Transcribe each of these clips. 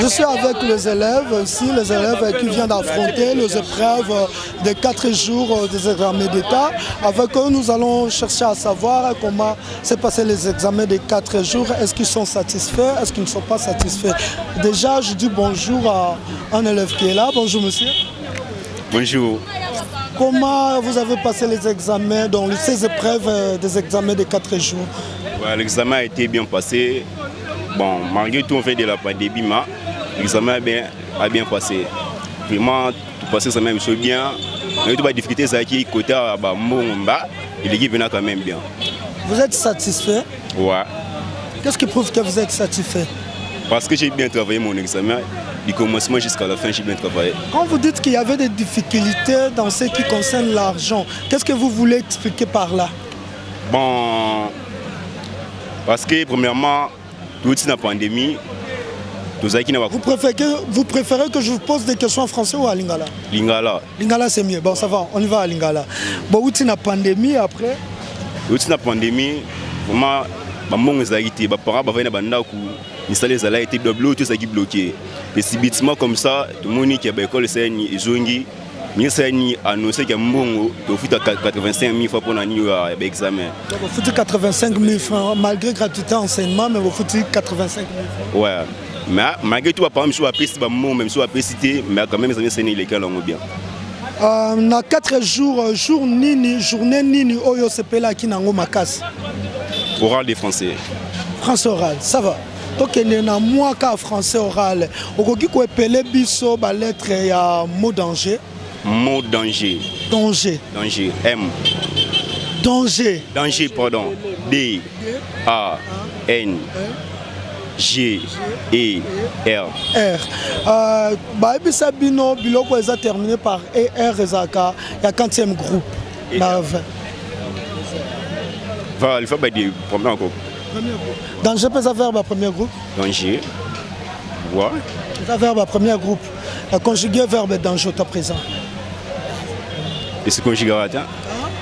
Je suis avec les élèves ici, les élèves qui viennent d'affronter les épreuves des 4 jours des examens d'État. Avec eux, nous allons chercher à savoir comment s'est passé les examens des 4 jours. Est-ce qu'ils sont satisfaits? Est-ce qu'ils ne sont pas satisfaits? Déjà, je dis bonjour à un élève qui est là. Bonjour monsieur. Bonjour. Comment vous avez passé les examens, donc ces épreuves des examens des 4 jours? Ouais, l'examen a été bien passé. Bon, malgré tout, on fait de la pandémie, mais l'examen a bien passé. Vraiment, tout passé, ça m'a bien. Mais il y a des difficultés, ça qui côté à Momba, et l'équipe venait quand même bien. Vous êtes satisfait? Ouais. Qu'est-ce qui prouve que vous êtes satisfait? Parce que j'ai bien travaillé mon examen, du commencement jusqu'à la fin, j'ai bien travaillé. Quand vous dites qu'il y avait des difficultés dans ce qui concerne l'argent, qu'est-ce que vous voulez expliquer par là? Bon, parce que premièrement, toute la pandémie, vous préférez que je vous pose des questions en français ou à Lingala? Lingala. Lingala c'est mieux, bon ça va, on y va à Lingala. Bon, où la pandémie après? Toute la pandémie, vraiment, les parents ont été bloqués. Et subitement comme ça, tout le monde qui a l'école a annoncé qu'il y a un 85 000 fois pour l'examen. Donc vous foutez 85 000 francs, malgré gratuité enseignement, mais vous foutez 85 000 francs. Ouais, mais malgré tout, par exemple, je suis même si je cité, mais quand même, les amis, lesquels on bien. Dans 4 jours, journée nini, oyo sepela qui nango makas. Oral des Français. Français oral, ça va. Donc il y a moi qu'à français oral. Okoki ko epele biso ba lettre ya mot danger. Mot danger. Danger. Danger. M. Danger. Danger, pardon. D. A. N. G. E. R. R. Baebi Sabino, biloko est terminé par E. R. Ezaka. Il y a 40e groupe. Voilà, il faut des premiers groupes. Danger peut faire le premier groupe. Danger. Ouais. Ça verbe à premier groupe. La conjugué verbe danger au présent. Et c'est conjugateur.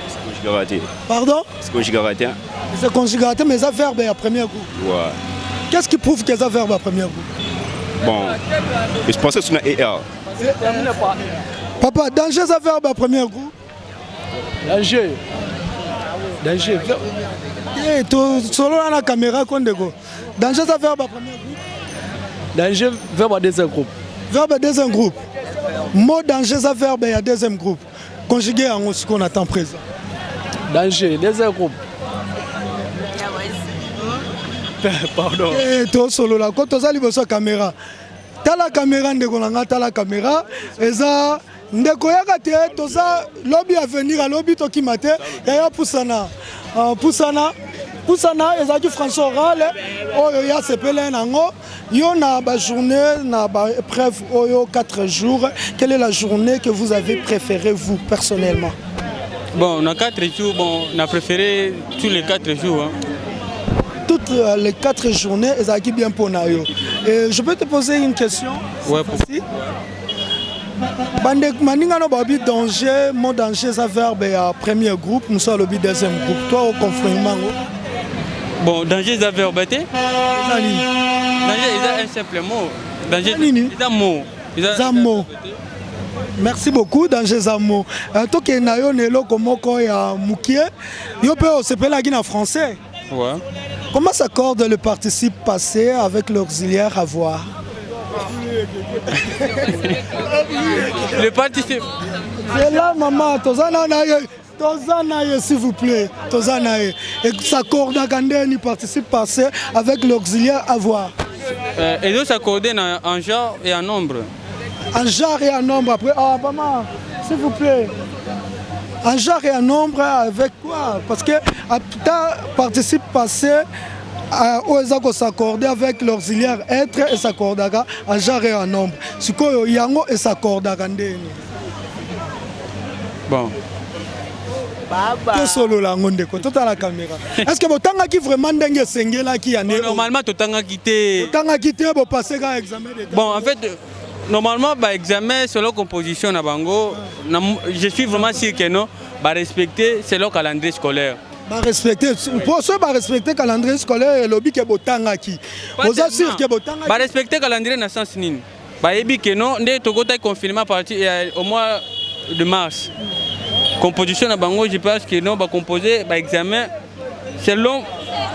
C'est conjugateur. Pardon? C'est conjugateur. C'est conjugateur, mais ça verbe à premier groupe. Ouais. Qu'est-ce qui prouve que ça verbe à premier groupe? Bon. Et je pensais que c'est un ER. Papa, danger ça verbe à premier groupe. Danger. Danger. Et solo dans la caméra qu'on dégo. Danger ça verbe à premier groupe. Danger verbe à deuxième groupe. Verbe à deuxième groupe. Mot danger ça verbe à deuxième groupe. Conjugué en ce qu'on attend présent. Danger, deuxième groupe. Pardon. Et toi solo là quand tu as libre sur caméra. T'as la caméra ndeko nanga t'as la caméra et ça ndeko yaka te toza lobby à venir à lobby to kimate ya pusana. Poussana ezaki François oral oyo ya sepele nango yo na ba journée na ba épreuve oyo 4 jours. Quelle est la journée que vous avez préférée vous personnellement? Bon, on a 4 jours, bon, on a préféré tous les 4 jours. Hein. Toutes les 4 journées ezaki bien pour nayo. Et je peux te poser une question? Ouais, pourquoi? Bande maningano babi danger, mon danger ça verbe à premier groupe, nous sommes le deuxième groupe. Toi au confinement. Bon, danger ça verbe bête. Danger il a un simple mot. Danger c'est un mot. Zamo. Merci beaucoup danger Zamo. Toi qui nayo nelo komoko ya mukie, yo pe osepela qui en français. Ouais. Comment s'accorde le participe passé avec l'auxiliaire avoir? Le participe. C'est là, maman. Tozanaye, s'il vous plaît. Tozanaye. Et s'accorde à Kandé, participe passé avec l'auxiliaire avoir. Et donc s'accorder en genre et en nombre. En genre et en nombre après. Ah, maman, s'il vous plaît. En genre et en nombre avec quoi? Parce que participe passé. Ils s'accorder avec l'auxiliaire être et s'accorder en genre et en nombre. Ce que yango et s'accorde à bon. Solo la ngonde ko tota la caméra. Est-ce que botanga qui vraiment ndenge sengela qui ane? Normalement totanga quitté. Tanga quitté bo passer à examen d'état. Bon en fait normalement bah examen selon composition na bango je suis vraiment sûr que non bah respecter selon calendrier scolaire. respecter pour ceux qui respecter le calendrier scolaire et lobby qui est botanga qui vous assure que botanga ba respecter calendrier na sens nini ba yebi que non ndé tokota confinement à partir au mois de mars composition na bango je pense que non ba composer ba examen selon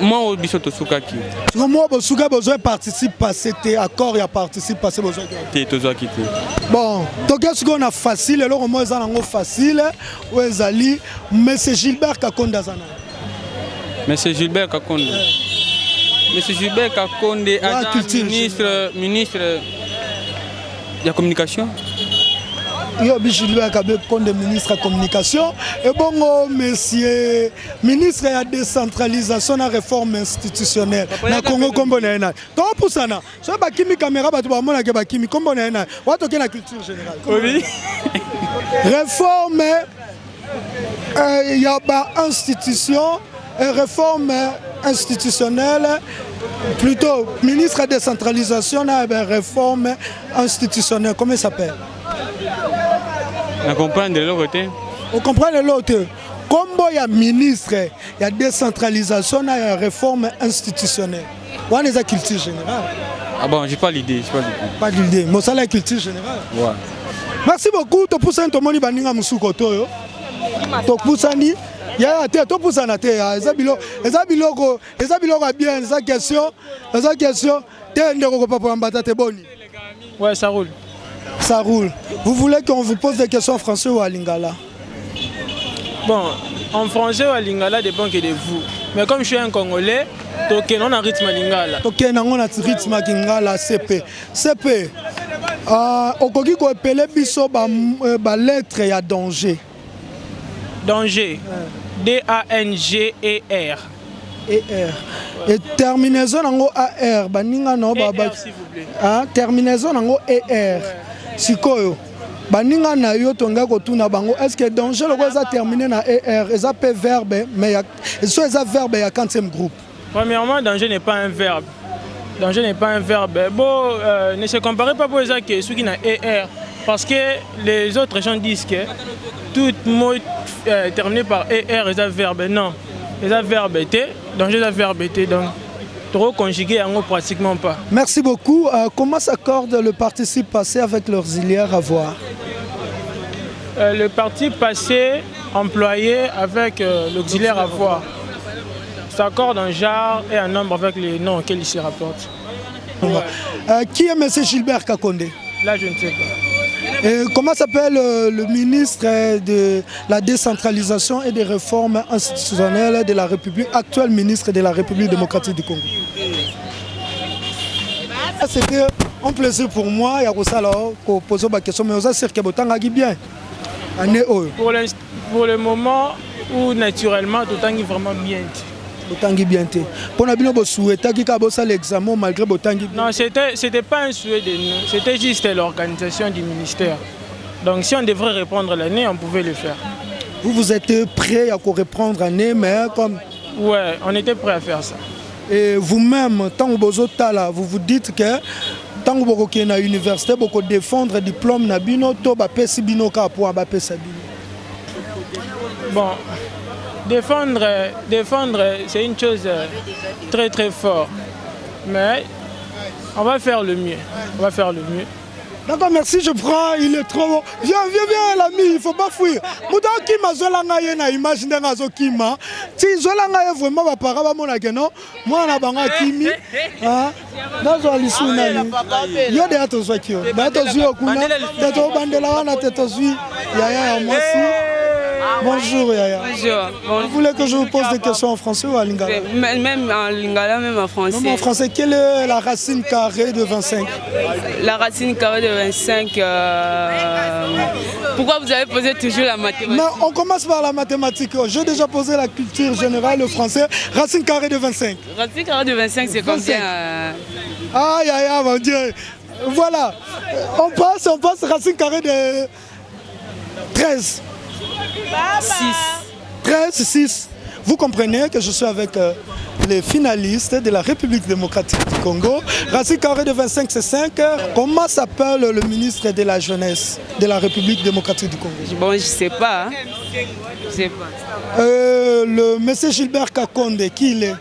moi au biso to sukaki moi bosuka besoin participe pas c'était accord ya participe passer besoin té tozo quitter bon donc est-ce qu'on a facile alors moi ça nango facile ou ezali monsieur Gilbert Kakonda zana monsieur Gilbert Kakonda monsieur Gilbert Kakonda ministre de la communication. Yo Gilbert Kakonda ministre de la communication et bon monsieur ministre de la décentralisation et la réforme institutionnelle na Congo kombo na ena to pusana so ba kimi caméra ba to ba mona ke ba kimi kombo na ena wa to ke na culture générale oui réforme ya ba institution et réforme institutionnelle plutôt ministre de la décentralisation et réforme institutionnelle comment il s'appelle. On comprend de l'autre côté. On comprend de l'autre. Comme il y a ministre, il y a décentralisation, il y a réforme institutionnelle. On a la culture générale. Ah bon, j'ai pas l'idée. Pas l'idée, mais ça la culture générale. Ouais. Merci beaucoup. Tu pousses un tomoni baninga musukoto. Tu pousses ni. Il y a tu pousses na te. Ezabilo bien. Eza question. Te ndeko papa mbata te boni. Ouais, ça roule. Ça roule. Vous voulez qu'on vous pose des questions en français ou en lingala? Bon, en français ou en lingala dépend que de vous. Mais comme je suis un Congolais, donc on a rythme lingala. Donc on a rythme lingala CP. CP. Okoki ko epele biso ba lettre ya danger. Danger. D-A-N-G-E-R. E-R. Et terminaison nango AR. Baninga no baba. S'il vous plaît. Terminaison nango ER. Sikoyo. Baninga na yo tonga kotuna bango. Est-ce que danger le ça terminé na ER? Est-ce que verbe mais est-ce que verbe ya 40e groupe? Premièrement, danger n'est pas un verbe. Danger n'est pas un verbe. Bon, ne se comparez pas pour ça que ceux qui n'a ER. Parce que les autres gens disent que tout mot terminé par ER est un verbe. Non. C'est un verbe été. Danger est un verbe été. Donc, trop conjugué, pratiquement pas. Merci beaucoup. Comment s'accorde le participe passé avec l'auxiliaire avoir? Le participe passé employé avec l'auxiliaire avoir s'accorde en genre et en nombre avec les noms auxquels il se rapporte. Qui est M. Gilbert Kakonda? Là, je ne sais pas. Et comment s'appelle le ministre de la décentralisation et des réformes institutionnelles de la République, actuel ministre de la République démocratique du Congo? C'était un plaisir pour moi. Il y a poser ma question, mais on sait que vous bien. Pour le moment, où naturellement, tout est vraiment bien. Botangi bien. Pour nous souhaiter que l'examen malgré Botangi. Non, c'était pas un souhait de nous, c'était juste l'organisation du ministère. Donc si on devrait reprendre l'année, on pouvait le faire. Vous êtes prêt à reprendre l'année, mais comme... Ouais, on était prêt à faire ça. Et vous-même, tant que vous vous dites que tant que vous êtes à l'université, vous défendre le diplôme, vous avez bino. Bon, défendre c'est une chose très très forte. Mais on va faire le mieux. On va faire le mieux. D'accord, merci, je prends, il est trop bon. Viens, l'ami, il ne faut pas fuir. Mouda Kima, Zolanga, il y a une image d'Engazo Kima. Si Zolanga est vraiment ma parole, moi, on a Banga Kimi. Dans un lissou, il y a des atos qui ont. Des atos qui ont. Des atos bandela, des atos qui ont. Yaya, moi aussi. Bonjour Yaya. Bonjour. Vous voulez que je vous pose des questions en français ou en lingala? Même en lingala, même en français. Même en français, quelle est la racine carrée de 25? La racine carrée de 25, pourquoi vous avez posé toujours la mathématique? Non, on commence par la mathématique. J'ai déjà posé la culture générale, le français. Racine carrée de 25. Racine carrée de 25, c'est combien? Aïe, aïe, mon Dieu. Voilà. On passe racine carrée de 13. 6. 13, 6. Vous comprenez que je suis avec les finalistes de la République démocratique du Congo. Racine Carré de 25C5, comment s'appelle le ministre de la Jeunesse de la République démocratique du Congo? Bon, je sais pas. Hein. Je sais pas. Le monsieur Gilbert Kakonde, qui il est?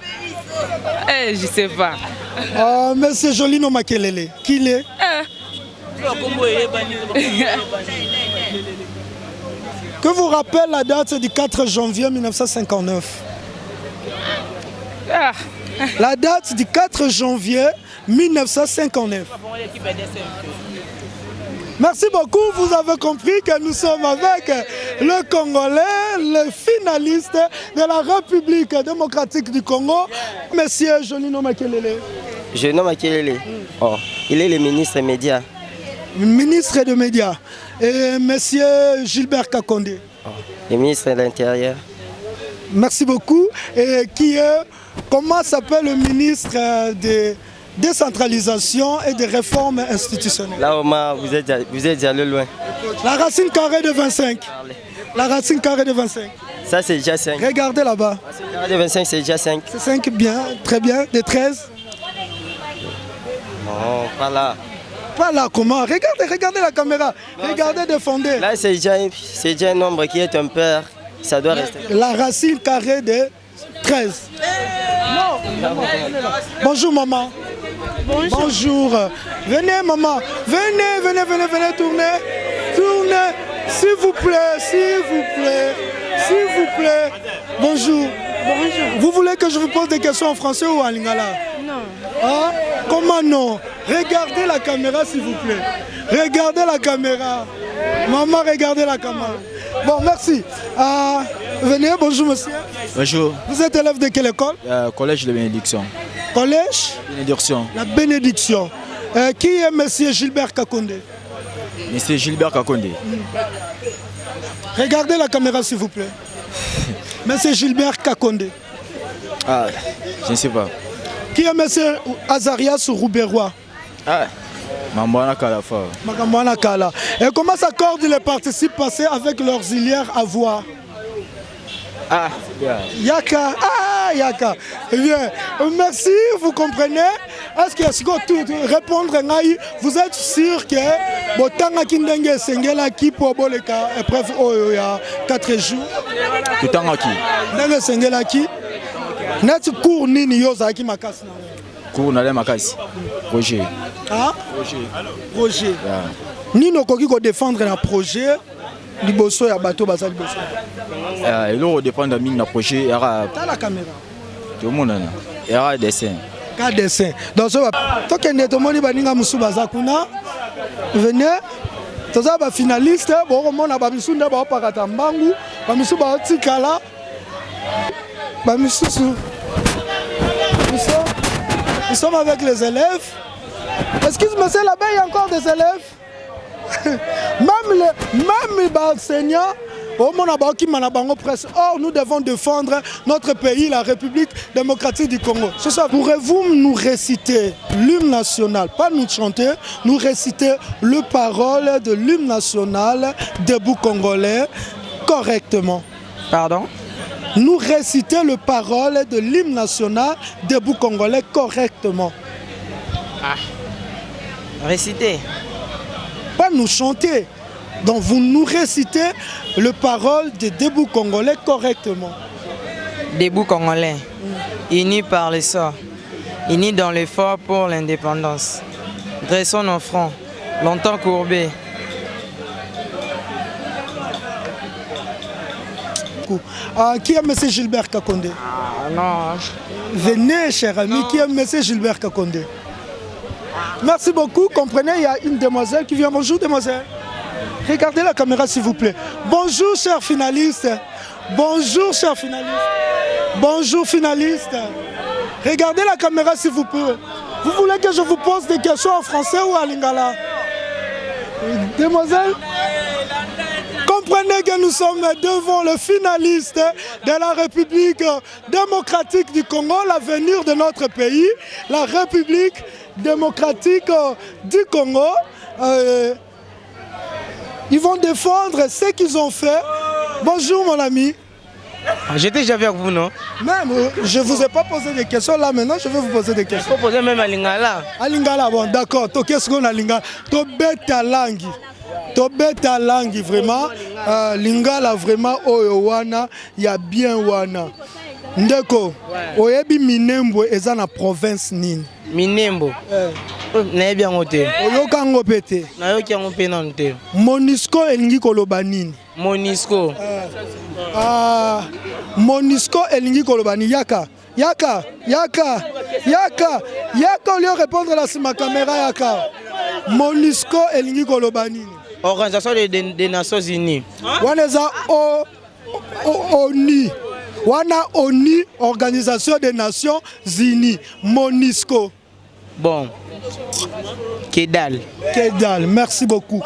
Je sais pas. Monsieur Jolino Makelele, qui il est? Que vous rappelle la date du 4 janvier 1959? La date du 4 janvier 1959. Merci beaucoup, vous avez compris que nous sommes avec le Congolais, le finaliste de la République démocratique du Congo, monsieur Jolino Makelele. Jolino Makelele, il est le ministre des médias. Ministre des médias. Et monsieur Gilbert Kakonde. Le ministre de l'Intérieur. Merci beaucoup. Et comment s'appelle le ministre de décentralisation et de réformes institutionnelles? Là, Omar, vous êtes allé loin. La racine carrée de 25. La racine carrée de 25. Ça, c'est déjà 5. Regardez là-bas. La racine carrée de 25, c'est déjà 5. C'est 5, bien, très bien. De 13? Non, pas là. Pas là, comment? Regardez la caméra. Regardez de fondé. Là, c'est déjà un nombre qui est un père. Ça doit rester. La racine carrée de 13. Non. Bonjour, maman. Bonjour. Venez, maman. Venez, tournez. S'il vous plaît. Bonjour. Vous voulez que je vous pose des questions en français ou en lingala? Non. Hein? Comment non? Regardez la caméra, s'il vous plaît. Regardez la caméra. Maman, regardez la caméra. Bon, merci. Venez, bonjour monsieur. Bonjour. Vous êtes élève de quelle école? Collège de Bénédiction. Collège? Bénédiction. La Bénédiction. Qui est monsieur Gilbert Kakonde? Monsieur Gilbert Kakonde. Regardez la caméra, s'il vous plaît. Monsieur Gilbert Kakonde. Je ne sais pas. Qui est monsieur Azarias Rouberois? Mambana Kala. Makamwana Kala. Et comment s'accordent les participants passés avec l'auxiliaire à voix? Yaka. Yaka. Eh bien, merci, vous comprenez? Est-ce que tout répondre, vous êtes sûr que Botanga Kindenge Sengela qui pour Boleka épreuve il y a 4 jours? Botanga qui? Ndenge Sengela qui? Net cours nini yozaki makasi na? Cours na makasi. Roger. Roger. Nino koki ko défendre un projet liboso ya bato baza liboso. Il faut défendre un projet era. T'as la caméra. Tout le monde era dessin. Ka dessin. Donc ça va. Toi que netomoni baninga musu baza kuna. Venez. Toza ba finaliste bo komona ba misunda ba pakata mbangu, ba misu ba tikala. Ba misusu. Nous sommes avec les élèves. Excuse-moi, c'est là-bas, il y a encore des élèves. Même les enseignants, or, nous devons défendre notre pays, la République démocratique du Congo. C'est ça. Pourrez-vous nous réciter l'hymne national, pas nous chanter, nous réciter le parole de l'hymne national debout congolais correctement? Pardon? Nous réciter le parole de l'hymne national debout congolais correctement. Réciter. Pas nous chanter. Donc vous nous récitez le parole de debout congolais correctement. Debout congolais, unis par le sort, unis dans l'effort pour l'indépendance. Dressons nos fronts, longtemps courbés. Qui est M. Gilbert Kakonde? Non. Venez, cher ami, qui est M. Gilbert Kakonde? Merci beaucoup. Comprenez, il y a une demoiselle qui vient. Bonjour, demoiselle. Regardez la caméra, s'il vous plaît. Bonjour, chers finalistes. Bonjour, chers finalistes. Bonjour, finalistes. Regardez la caméra, s'il vous plaît. Vous voulez que je vous pose des questions en français ou en lingala? Demoiselle? Comprenez que nous sommes devant le finaliste de la République démocratique du Congo, l'avenir de notre pays, la République démocratique du Congo. Ils vont défendre ce qu'ils ont fait. Bonjour mon ami. J'étais déjà avec vous, non? Même, je ne vous ai pas posé des questions là, maintenant je vais vous poser des questions. Il faut poser même à Lingala. À Lingala, bon, d'accord. Qu'est-ce qu'on a Lingala? To beta langue. To beta langue, vraiment. Lingala, vraiment, Oyowana, il y a bien Wana. Ndeko, Oyebi Minembo, eza na province nini? Minembo. Na bien ngote. Oyoka ngopete. Na yoki ngope nante. Monisco elingi koloba nini? Monisco. Monisco elingi koloba nini? Yaka au lieu de répondre à la caméra Yaka. Monisco elingi koloba nini? Organisation des Nations Unies. Waneza ONU. Wana ONU, Organisation des Nations Unies, Monisco. Bon. Kedal, merci beaucoup.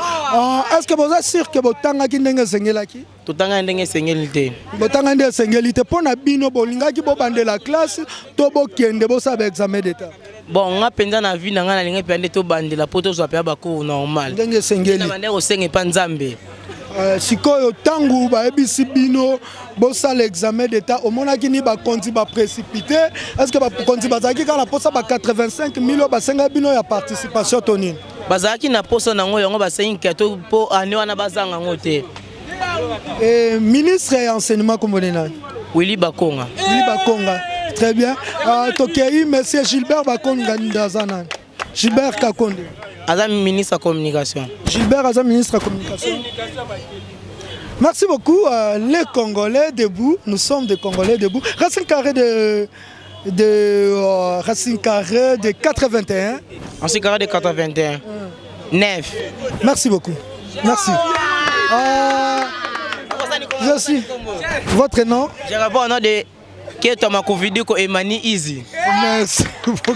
Est-ce que vous êtes sûr que vous avez sengelaki? Tout le monde a sengelité. Vous avez sengelité pour na bino bolingaki bo bande la classe to bo kende bo sa examen d'état. Bon, on a pendant la vie na ngana linga pende to bande la poto zo pa ba ko normal. Ndenge sengeli. Na bande ko senge pa nzambe. Sikoyo tangu ba ebisi bino bo sa l'examen d'état au monaki ni ba konti ba précipité. Est-ce que ba konti ba zaki kana posa ba 85 000 ba senga bino ya participation tonine? Bazaki na posa nango yango ba senga to po ani wana bazanga ngote. Ministre et enseignement communal. Willy Bakonga. Willy Bakonga. Très bien. Tokei monsieur Gilbert Bakonga Ndazana. Gilbert Kakonde. Azam ministre de la communication. Gilbert Azam ministre de la communication. Merci beaucoup. Les Congolais debout. Nous sommes des Congolais debout. Racine carré Racine carré de 81. Racine carré de 81. 9. Merci beaucoup. Merci. Je suis. Votre nom? Je réponds au nom de Keto Makovidiko et Mani Easy. Merci beaucoup.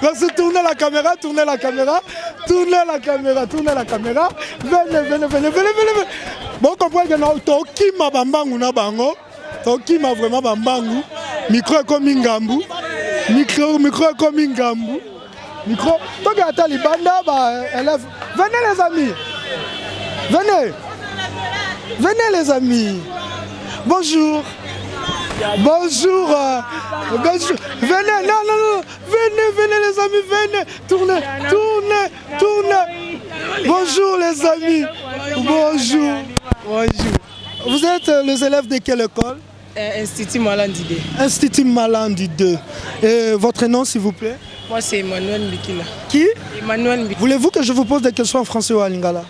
Merci, tournez la caméra. Venez. Bon, comprenez que nous Tokima Bambangu na bango. Tokima vraiment Bambangu. Micro est comme Ngambu. Micro est comme Ngambu. Micro. Donc, à Talibanda, élève. Venez les amis. Venez les amis. Bonjour. Bonjour. Venez, non. Venez les amis, venez. Tournez. Bonjour les amis. Bonjour. Vous êtes les élèves de quelle école? Institut Malandi 2. Institut Malandi 2. Et votre nom s'il vous plaît? Moi c'est Emmanuel Mbikila. Qui? Emmanuel Mbikila. Voulez-vous que je vous pose des questions en français ou en lingala?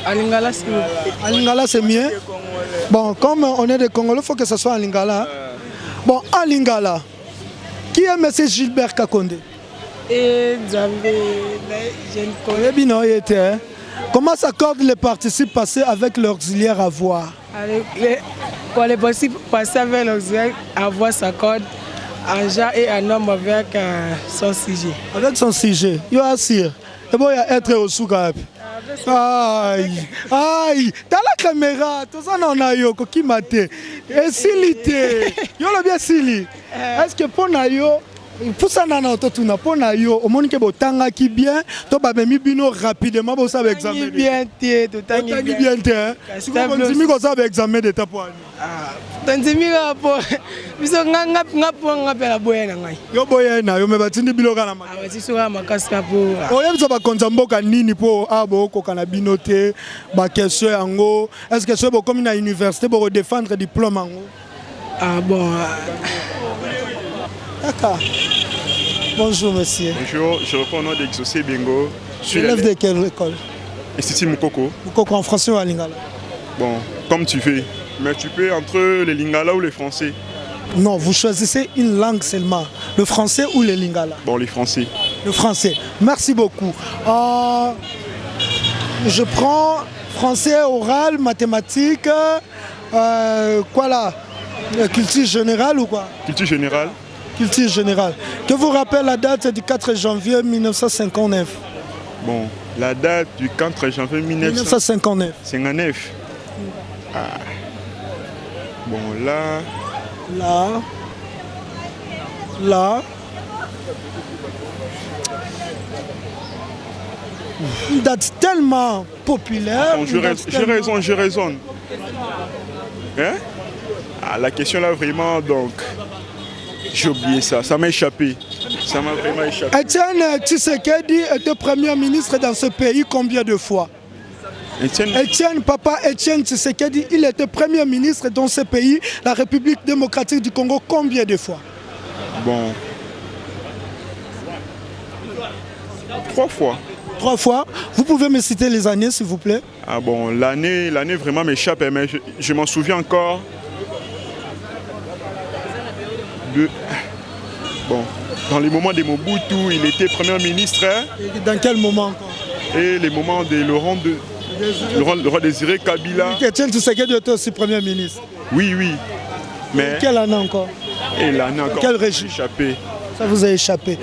En lingala c'est mieux. En lingala c'est mieux? Bon, comme on est des Congolais, il faut que ce soit en lingala. Bon, en lingala, qui est M. Gilbert Kakonde? Et Zambé, je ne connais pas. Comment s'accordent les participes passés avec l'auxiliaire à voix? Quand les participes passés avec l'auxiliaire à voix s'accordent en genre et en homme avec son sujet. Avec son sujet. Il y a Sir. Et bon, il y a être au Sougabe. Aïe, dans la caméra, tout ça on a eu qui mate. Et silité, yo le bien sili. Est-ce que pour nayo, pour ça nana totuna pour nayo, au monde que botanga qui bien, to ba memi bino rapidement pour ça examen. Bien té, tout tangi bien té. Si vous me ko ça examen d'état pour ani. Tanzimi po. Biso ngapa pela boyena ngai. Yo boyena yo me batindi biloka na maka. Abati soka makasika po. Oye biso ba konza mboka nini po abo ko kana binote ba question yango. Est-ce que c'est comme na université pour défendre diplôme yango? Ah bon. D'accord. Bonjour monsieur. Bonjour, je réponds au nom d'Exaucé Bingo. Je suis élève de quelle école? Institut Mukoko. Mukoko en français ou en lingala? Bon, comme tu veux. Mais tu peux entre les lingala ou les français? Non, vous choisissez une langue seulement. Le français ou le lingala? Bon, les français. Le français. Merci beaucoup. Je prends français oral, mathématiques, quoi là? Culture générale ou quoi? Culture générale. Culture générale. Que vous rappelle la date du 4 janvier 1959? Bon, la date du 4 janvier 1959. 59. Ah. Bon, là. Une date tellement populaire. Bon, je raisonne. Hein? La question là vraiment, donc, j'ai oublié ça. Ça m'a échappé. Ça m'a vraiment échappé. Etienne Tshisekedi était Premier ministre dans ce pays combien de fois? Papa Etienne Tshisekedi, il était Premier ministre dans ce pays, la République démocratique du Congo, combien de fois? Bon. 3 fois. 3 fois. Vous pouvez me citer les années, s'il vous plaît? Ah bon, l'année vraiment m'échappe, mais je m'en souviens encore. Bon, dans les moments de Mobutu, il était Premier ministre. Et dans quel moment encore? Et les moments de Laurent Désiré Kabila. Etienne Tshisekedi était aussi Premier ministre. Oui, oui. Mais quelle année encore? Et l'année encore. Quel régime? Échappé. Ça vous a échappé.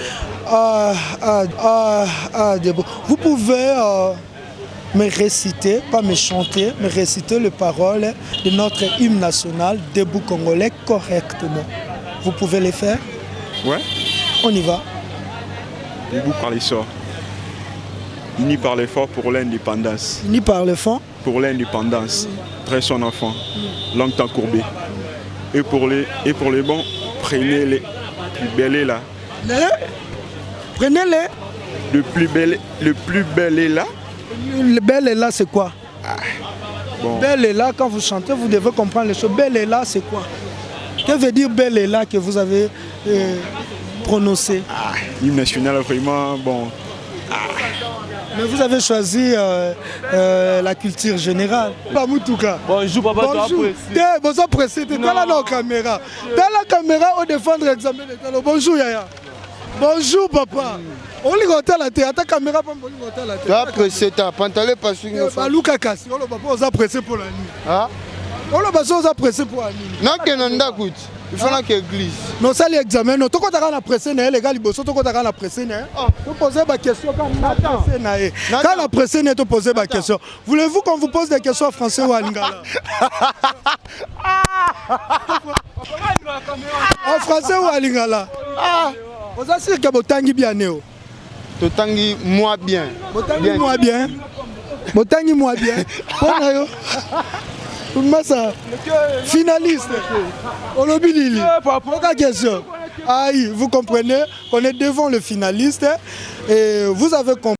Vous pouvez me réciter, pas me chanter, me réciter les paroles de notre hymne national, Debout Congolais, correctement. Vous pouvez les faire? Ouais. On y va. Debout par les sorts. Unis par l'effort pour l'indépendance. Unis par le fond. Pour l'indépendance. Très son enfant. Longtemps courbé. Et pour les bons, prenez les plus belles là. Prenez-les. Le plus bel est là. Le bel est là, c'est quoi? Bon. Bel est là, quand vous chantez, vous devez comprendre les choses. Bel est là, c'est quoi? Que veut dire bel est là que vous avez prononcé? L'hymne national, vraiment, bon. Mais vous avez choisi la culture générale. Bonjour, papa. Bonjour, pressé. Tu es là dans la caméra. Dans la caméra, on défend l'examen de bonjour, Yaya. Bonjour, papa. On lit la tête. Ta caméra, on lit la tête. Tu as pressé ta pantalon parce que tu as Luka Kassi. On a pressé pour la nuit. On a pressé pour la nuit. Non, il faut que l'église. Non, ça l'examen. Non, tu as pressé, les gars, tu as pressé. Tu poses ma question quand la pressé, tu poses ma question. Voulez-vous qu'on vous pose des questions en français ou en lingala? En français ou en lingala? Vous assurez que vous tangi bien. Tu tangi moi bien. Moi bien. Vous tangi moi bien. Massa, finaliste. Olobili. Aucune question. Aïe, vous comprenez qu'on est devant le finaliste et vous avez compris.